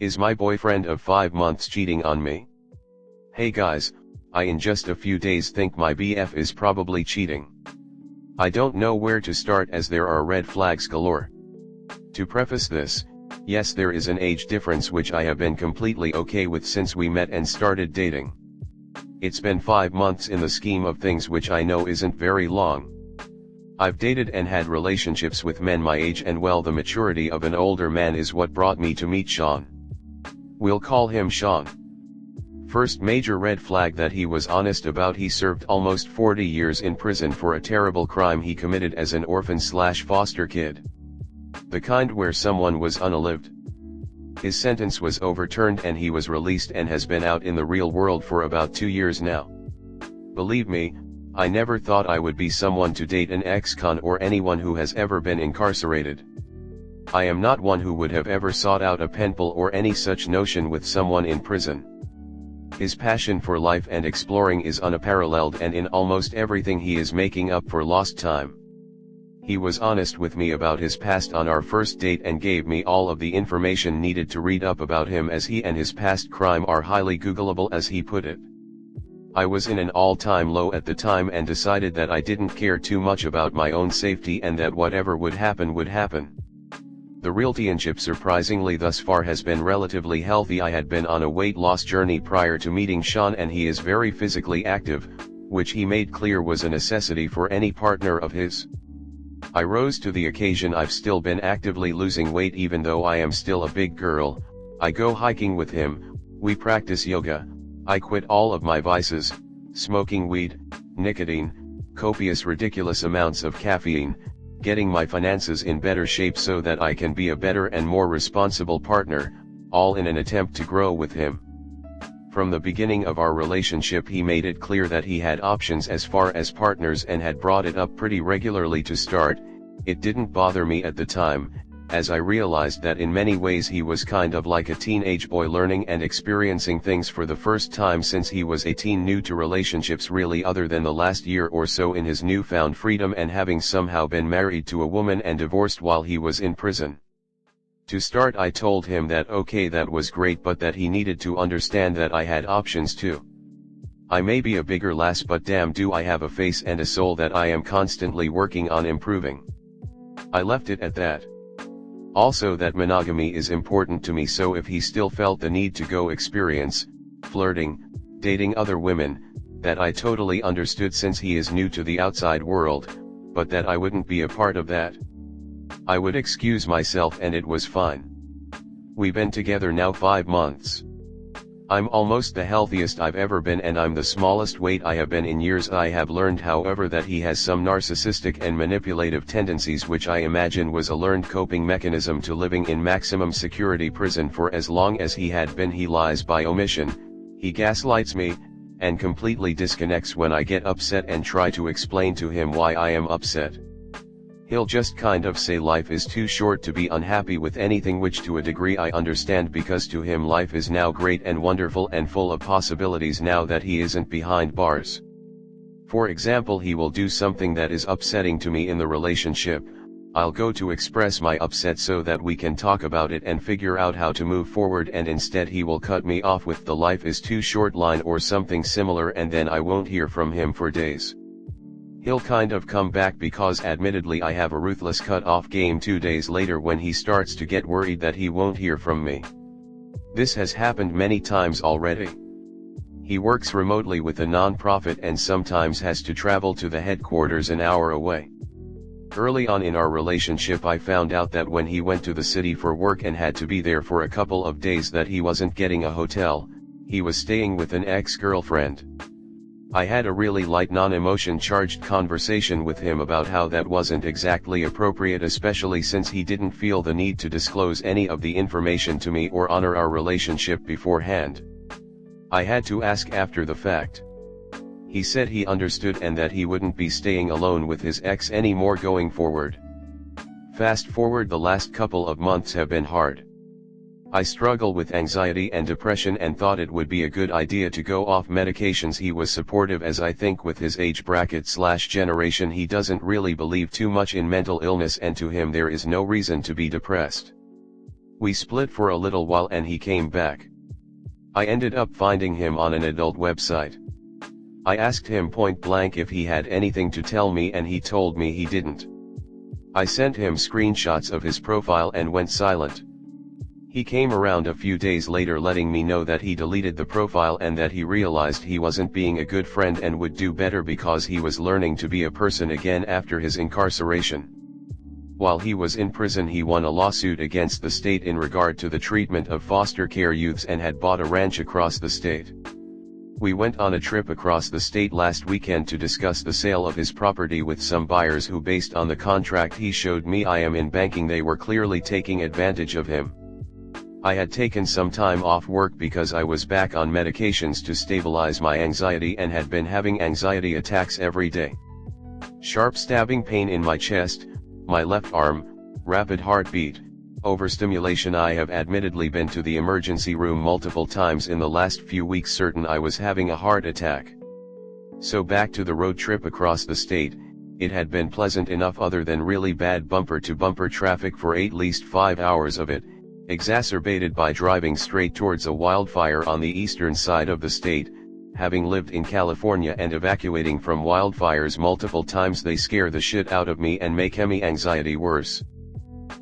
Is my boyfriend of 5 months cheating on me? Hey guys, I in just a few days think my BF is probably cheating. I don't know where to start as there are red flags galore. To preface this, yes, there is an age difference which I have been completely okay with since we met and started dating. It's been 5 months in the scheme of things, which I know isn't very long. I've dated and had relationships with men my age, and well, the maturity of an older man is what brought me to meet Sean. We'll call him Sean. First major red flag that he was honest about: he served almost 40 years in prison for a terrible crime he committed as an orphan/foster kid. The kind where someone was unalived. His sentence was overturned and he was released and has been out in the real world for about 2 years now. Believe me, I never thought I would be someone to date an ex-con or anyone who has ever been incarcerated. I am not one who would have ever sought out a pen pal or any such notion with someone in prison. His passion for life and exploring is unparalleled, and in almost everything he is making up for lost time. He was honest with me about his past on our first date and gave me all of the information needed to read up about him, as he and his past crime are highly Googleable, as he put it. I was in an all-time low at the time and decided that I didn't care too much about my own safety and that whatever would happen would happen. The relationship surprisingly thus far has been relatively healthy. I had been on a weight loss journey prior to meeting Sean, and he is very physically active, which he made clear was a necessity for any partner of his. I rose to the occasion. I've still been actively losing weight even though I am still a big girl. I go hiking with him, we practice yoga, I quit all of my vices, smoking weed, nicotine, copious ridiculous amounts of caffeine, getting my finances in better shape so that I can be a better and more responsible partner, all in an attempt to grow with him. From the beginning of our relationship he made it clear that he had options as far as partners and had brought it up pretty regularly to start. It didn't bother me at the time, as I realized that in many ways he was kind of like a teenage boy learning and experiencing things for the first time since he was 18, new to relationships really other than the last year or so in his newfound freedom, and having somehow been married to a woman and divorced while he was in prison. To start, I told him that okay, that was great, but that he needed to understand that I had options too. I may be a bigger lass, but damn do I have a face and a soul that I am constantly working on improving. I left it at that. Also, that monogamy is important to me, so if he still felt the need to go experience, flirting, dating other women, that I totally understood since he is new to the outside world, but that I wouldn't be a part of that. I would excuse myself and it was fine. We've been together now 5 months. I'm almost the healthiest I've ever been, and I'm the smallest weight I have been in years. I have learned, however, that he has some narcissistic and manipulative tendencies, which I imagine was a learned coping mechanism to living in maximum security prison for as long as he had been. He lies by omission, he gaslights me, and completely disconnects when I get upset and try to explain to him why I am upset. He'll just kind of say life is too short to be unhappy with anything, which to a degree I understand, because to him life is now great and wonderful and full of possibilities now that he isn't behind bars. For example, he will do something that is upsetting to me in the relationship. I'll go to express my upset so that we can talk about it and figure out how to move forward, and instead he will cut me off with the life is too short line or something similar, and then I won't hear from him for days. He'll kind of come back because admittedly I have a ruthless cut-off game 2 days later when he starts to get worried that he won't hear from me. This has happened many times already. He works remotely with a non-profit and sometimes has to travel to the headquarters an hour away. Early on in our relationship I found out that when he went to the city for work and had to be there for a couple of days that he wasn't getting a hotel, he was staying with an ex-girlfriend. I had a really light non-emotion charged conversation with him about how that wasn't exactly appropriate, especially since he didn't feel the need to disclose any of the information to me or honor our relationship beforehand. I had to ask after the fact. He said he understood and that he wouldn't be staying alone with his ex anymore going forward. Fast forward, the last couple of months have been hard. I struggle with anxiety and depression and thought it would be a good idea to go off medications. He was supportive, as I think with his age bracket/generation he doesn't really believe too much in mental illness, and to him there is no reason to be depressed. We split for a little while and he came back. I ended up finding him on an adult website. I asked him point blank if he had anything to tell me and he told me he didn't. I sent him screenshots of his profile and went silent. He came around a few days later letting me know that he deleted the profile and that he realized he wasn't being a good friend and would do better because he was learning to be a person again after his incarceration. While he was in prison, he won a lawsuit against the state in regard to the treatment of foster care youths and had bought a ranch across the state. We went on a trip across the state last weekend to discuss the sale of his property with some buyers who, based on the contract he showed me I am in banking, they were clearly taking advantage of him. I had taken some time off work because I was back on medications to stabilize my anxiety and had been having anxiety attacks every day. Sharp stabbing pain in my chest, my left arm, rapid heartbeat, overstimulation. I have admittedly been to the emergency room multiple times in the last few weeks, certain I was having a heart attack. So back to the road trip across the state. It had been pleasant enough other than really bad bumper-to-bumper traffic for at least 5 hours of it, exacerbated by driving straight towards a wildfire on the eastern side of the state. Having lived in California and evacuating from wildfires multiple times, they scare the shit out of me and make my anxiety worse.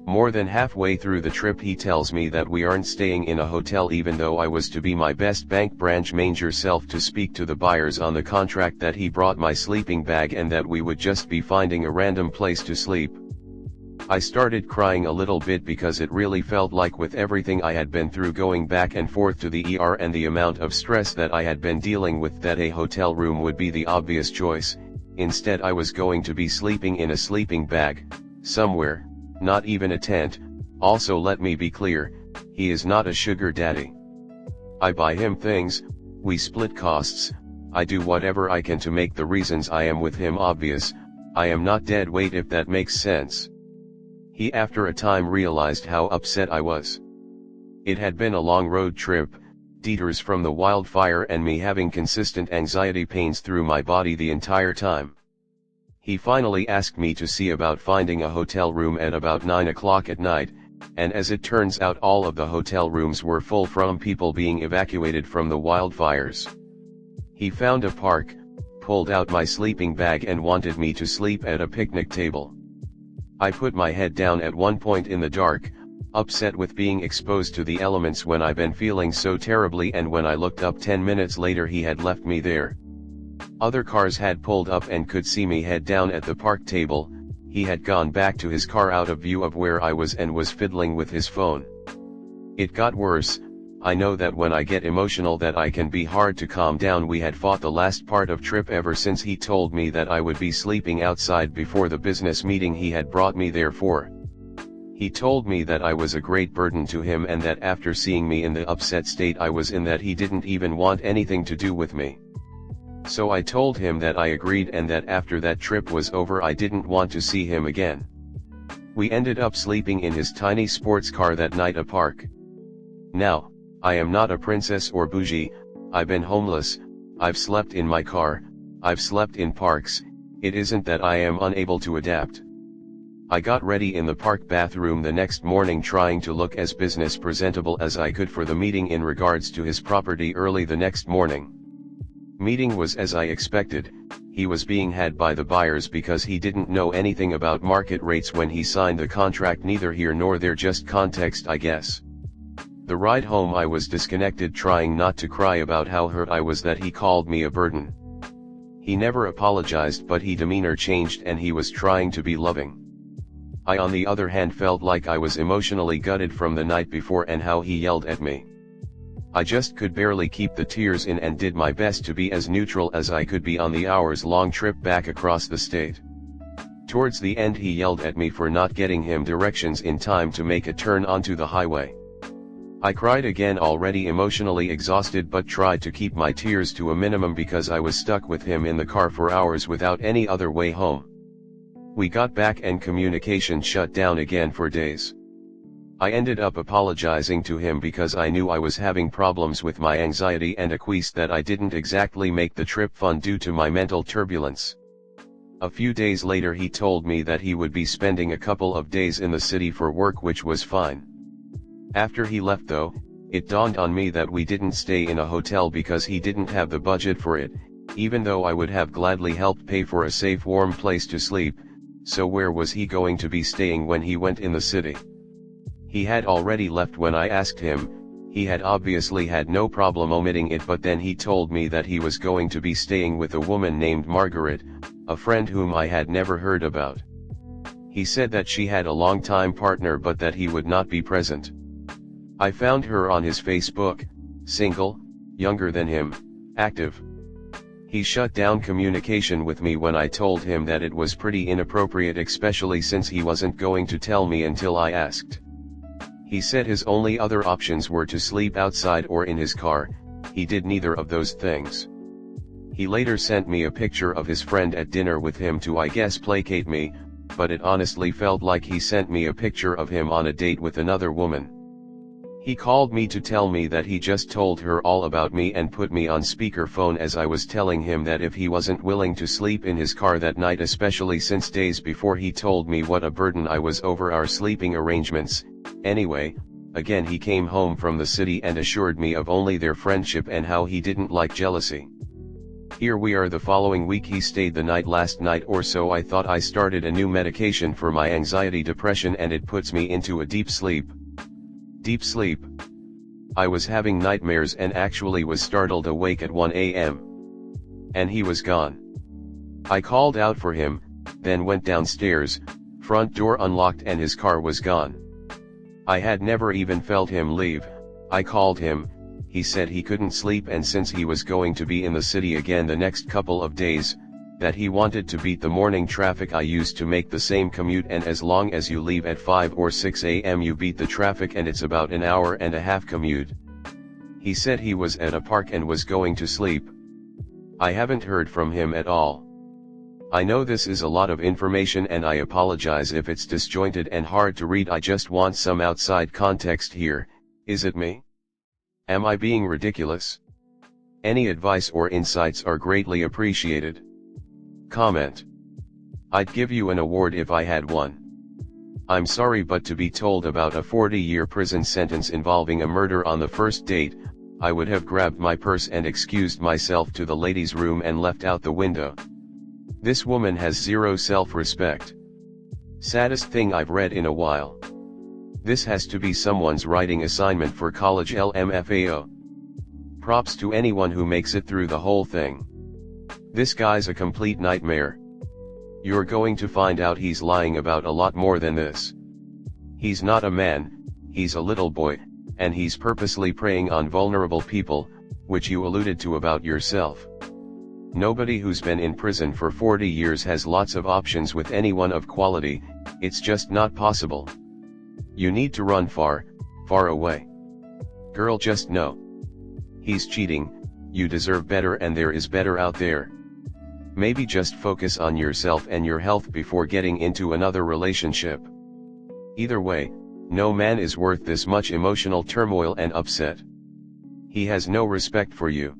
More than halfway through the trip he tells me that we aren't staying in a hotel, even though I was to be my best bank branch manager self to speak to the buyers on the contract, that he brought my sleeping bag and that we would just be finding a random place to sleep. I started crying a little bit because it really felt like, with everything I had been through going back and forth to the ER and the amount of stress that I had been dealing with, that a hotel room would be the obvious choice. Instead I was going to be sleeping in a sleeping bag, somewhere, not even a tent. Also, let me be clear, he is not a sugar daddy. I buy him things, we split costs, I do whatever I can to make the reasons I am with him obvious. I am not dead weight, if that makes sense. He after a time realized how upset I was. It had been a long road trip, detours from the wildfire and me having consistent anxiety pains through my body the entire time. He finally asked me to see about finding a hotel room at about 9 o'clock at night, and as it turns out all of the hotel rooms were full from people being evacuated from the wildfires. He found a park, pulled out my sleeping bag and wanted me to sleep at a picnic table. I put my head down at one point in the dark, upset with being exposed to the elements when I've been feeling so terribly, and when I looked up 10 minutes later he had left me there. Other cars had pulled up and could see me head down at the park table. He had gone back to his car out of view of where I was and was fiddling with his phone. It got worse. I know that when I get emotional that I can be hard to calm down. We had fought the last part of trip ever since he told me that I would be sleeping outside before the business meeting he had brought me there for. He told me that I was a great burden to him and that after seeing me in the upset state I was in, that he didn't even want anything to do with me. So I told him that I agreed and that after that trip was over I didn't want to see him again. We ended up sleeping in his tiny sports car that night at a park. Now, I am not a princess or bougie. I've been homeless, I've slept in my car, I've slept in parks. It isn't that I am unable to adapt. I got ready in the park bathroom the next morning, trying to look as business presentable as I could for the meeting in regards to his property early the next morning. Meeting was as I expected. He was being had by the buyers because he didn't know anything about market rates when he signed the contract, neither here nor there, just context I guess. The ride home I was disconnected, trying not to cry about how hurt I was that he called me a burden. He never apologized, but his demeanor changed and he was trying to be loving. I on the other hand felt like I was emotionally gutted from the night before and how he yelled at me. I just could barely keep the tears in and did my best to be as neutral as I could be on the hours-long trip back across the state. Towards the end he yelled at me for not getting him directions in time to make a turn onto the highway. I cried again, already emotionally exhausted, but tried to keep my tears to a minimum because I was stuck with him in the car for hours without any other way home. We got back and communication shut down again for days. I ended up apologizing to him because I knew I was having problems with my anxiety and acquiesced that I didn't exactly make the trip fun due to my mental turbulence. A few days later he told me that he would be spending a couple of days in the city for work, which was fine. After he left though, it dawned on me that we didn't stay in a hotel because he didn't have the budget for it, even though I would have gladly helped pay for a safe warm place to sleep, so where was he going to be staying when he went in the city? He had already left when I asked him. He had obviously had no problem omitting it, but then he told me that he was going to be staying with a woman named Margaret, a friend whom I had never heard about. He said that she had a long-time partner but that he would not be present. I found her on his Facebook, single, younger than him, active. He shut down communication with me when I told him that it was pretty inappropriate, especially since he wasn't going to tell me until I asked. He said his only other options were to sleep outside or in his car. He did neither of those things. He later sent me a picture of his friend at dinner with him to, I guess, placate me, but it honestly felt like he sent me a picture of him on a date with another woman. He called me to tell me that he just told her all about me and put me on speakerphone as I was telling him that if he wasn't willing to sleep in his car that night, especially since days before he told me what a burden I was over our sleeping arrangements. Anyway, again he came home from the city and assured me of only their friendship and how he didn't like jealousy. Here we are the following week. He stayed the night last night or so. I thought I started a new medication for my anxiety depression and it puts me into a deep sleep. Deep sleep. I was having nightmares and actually was startled awake at 1 a.m. And he was gone. I called out for him, then went downstairs, front door unlocked and his car was gone. I had never even felt him leave. I called him, he said he couldn't sleep and since he was going to be in the city again the next couple of days, that he wanted to beat the morning traffic I used to make the same commute, and as long as you leave at 5 or 6 a.m. you beat the traffic and it's about an hour and a half commute. He said he was at a park and was going to sleep. I haven't heard from him at all. I know this is a lot of information and I apologize if it's disjointed and hard to read. I just want some outside context here. Is it me? Am I being ridiculous? Any advice or insights are greatly appreciated. Comment. I'd give you an award if I had one. I'm sorry, but to be told about a 40-year prison sentence involving a murder on the first date, I would have grabbed my purse and excused myself to the ladies' room and left out the window. This woman has zero self-respect. Saddest thing I've read in a while. This has to be someone's writing assignment for college LMFAO. Props to anyone who makes it through the whole thing. This guy's a complete nightmare. You're going to find out he's lying about a lot more than this. He's not a man, he's a little boy, and he's purposely preying on vulnerable people, which you alluded to about yourself. Nobody who's been in prison for 40 years has lots of options with anyone of quality. It's just not possible. You need to run far, far away. Girl, just know. He's cheating, you deserve better and there is better out there. Maybe just focus on yourself and your health before getting into another relationship. Either way, no man is worth this much emotional turmoil and upset. He has no respect for you.